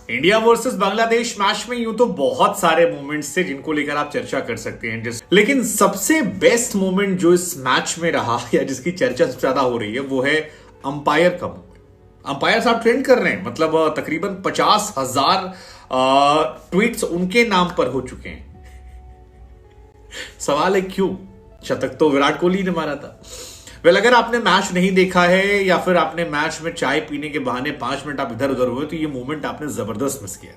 India versus Bangladesh match में यूं तो बहुत सारे मोमेंट्स थे जिनको लेकर आप चर्चा कर सकते हैं, लेकिन सबसे बेस्ट मोमेंट जो इस मैच में रहा या जिसकी चर्चा सबसे ज्यादा हो रही है वो है अंपायर का मोमेंट। अंपायर साहब ट्रेंड कर रहे हैं, मतलब तकरीबन 50,000 ट्वीट्स उनके नाम पर हो चुके हैं। सवाल है क्यों? शतक तो विराट कोहली ने मारा था। अगर आपने मैच नहीं देखा है या फिर आपने मैच में चाय पीने के बहाने 5 मिनट आप इधर उधर हुए तो ये मोमेंट आपने जबरदस्त मिस किया।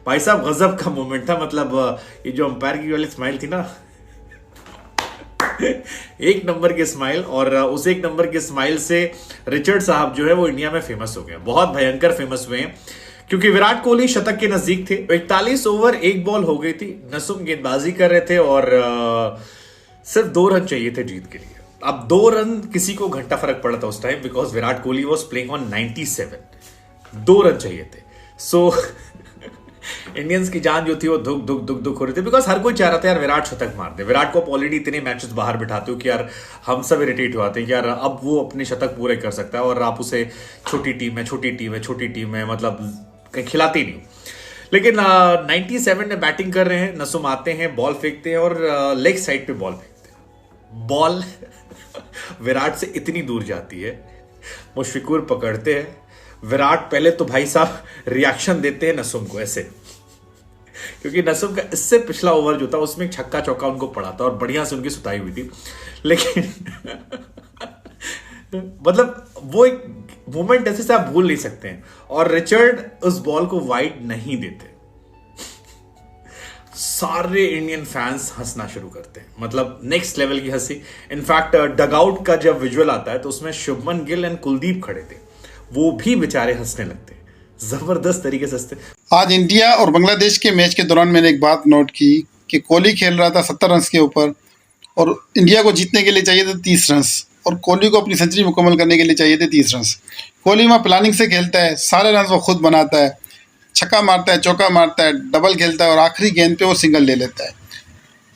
भाई साहब गजब का मोमेंट था, मतलब ये जो अंपायर की वाली स्माइल थी ना एक नंबर की स्माइल, और उस एक नंबर की स्माइल से रिचर्ड साहब जो है वो इंडिया में फेमस हो गए, बहुत भयंकर फेमस हुए हैं, क्योंकि विराट कोहली शतक के नजदीक थे। 41 ओवर 1 बॉल हो गई थी, नसुम गेंदबाजी कर रहे थे और सिर्फ 2 रन चाहिए थे जीत के लिए। अब 2 रन किसी को घंटा फर्क पड़ा था उस time, because Virat Kohli was playing on 97। 2 run चाहिए थे। सो इंडियंस की जान जो थी वो दुख हो रही थी, बिकॉज हर कोई चाह रहा था यार विराट शतक मार दे। विराट को ऑलरेडी इतने मैचेस बाहर बिठाते हो कि यार हम सब इरिटेट हुआते हैं कि यार अब वो अपने शतक पूरे कर सकता है और आप उसे छोटी टीम है मतलब कहीं खिलाते नहीं। लेकिन 97 में बैटिंग कर रहे हैं, नसुम आते हैं, बॉल फेंकते हैं और लेग साइड पे बॉल फेंकते हैं। बॉल विराट से इतनी दूर जाती है, मुशफिकुर पकड़ते हैं। विराट पहले तो भाई साहब रिएक्शन देते हैं नसुम को ऐसे, क्योंकि नसुम का इससे पिछला ओवर जो था उसमें एक छक्का चौका उनको पड़ा था और बढ़िया से उनकी सुताई हुई थी। लेकिन मतलब वो एक मोमेंट ऐसे से आप भूल नहीं सकते हैं। और रिचर्ड उस बॉल को वाइड नहीं देते, सारे इंडियन फैंस हंसना शुरू करते हैं, मतलब नेक्स्ट लेवल की हंसी। इनफैक्ट डगआउट का जब विजुअल आता है तो उसमें शुभमन गिल एंड कुलदीप खड़े थे, वो भी बेचारे हंसने लगते हैं, जबरदस्त तरीके से हंसते। आज इंडिया और बांग्लादेश के मैच के दौरान मैंने एक बात नोट की कि कोहली खेल रहा था 70 रन के ऊपर और इंडिया को जीतने के लिए चाहिए थे 30 रन और कोहली को अपनी सेंचुरी मुकम्मल करने के लिए चाहिए थे 30 रन। कोहली वहाँ प्लानिंग से खेलता है, सारे रन वो खुद बनाता है, छक्का मारता है, चौका मारता है, डबल खेलता है और आखिरी गेंद पे वो सिंगल ले लेता है।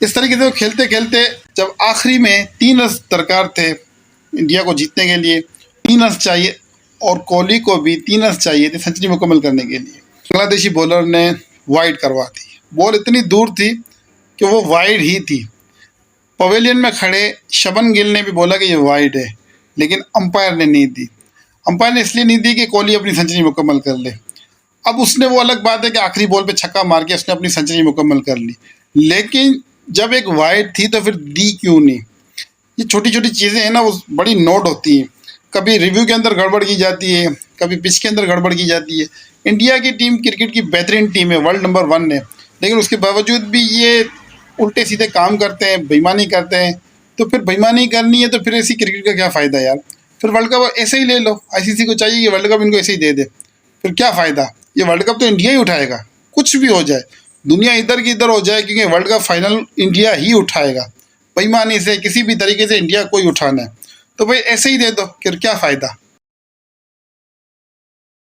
इस तरीके से वो खेलते खेलते जब आखिरी में 3 रन दरकार थे इंडिया को जीतने के लिए, 3 रन चाहिए और कोहली को भी 3 रन चाहिए थे सेंचुरी मुकम्मल करने के लिए, बांग्लादेशी बॉलर ने वाइड करवा दी। बॉल इतनी दूर थी कि वो वाइड ही थी। पवेलियन में खड़े शबन गिल ने भी बोला कि ये वाइड है, लेकिन अंपायर ने नहीं दी। अंपायर ने इसलिए नहीं दी कि कोहली अपनी सेंचुरी मुकम्मल कर ले। अब उसने, वो अलग बात है कि आखिरी बॉल पे छक्का मार के उसने अपनी सेंचुरी मुकम्मल कर ली, लेकिन जब एक वाइड थी तो फिर दी क्यों नहीं? ये छोटी छोटी चीज़ें हैं ना, वो बड़ी नोट होती हैं। कभी रिव्यू के अंदर गड़बड़ की जाती है, कभी पिच के अंदर गड़बड़ की जाती है। इंडिया की टीम क्रिकेट की बेहतरीन टीम है, वर्ल्ड नंबर 1 है, लेकिन उसके बावजूद भी ये उल्टे सीधे काम करते हैं, बेईमानी करते हैं। तो फिर बेईमानी करनी है तो फिर ऐसी क्रिकेट का क्या फ़ायदा यार? फिर वर्ल्ड कप ऐसे ही ले लो, आईसीसी को चाहिए कि वर्ल्ड कप इनको ऐसे ही दे दे, फिर क्या फ़ायदा? ये वर्ल्ड कप तो इंडिया ही उठाएगा, कुछ भी हो जाए, दुनिया इधर की इधर हो जाए, क्योंकि वर्ल्ड कप फाइनल इंडिया ही उठाएगा। बेईमानी से किसी भी तरीके से इंडिया को ही उठाना है, तो भाई ऐसे ही दे दो, फिर क्या फ़ायदा?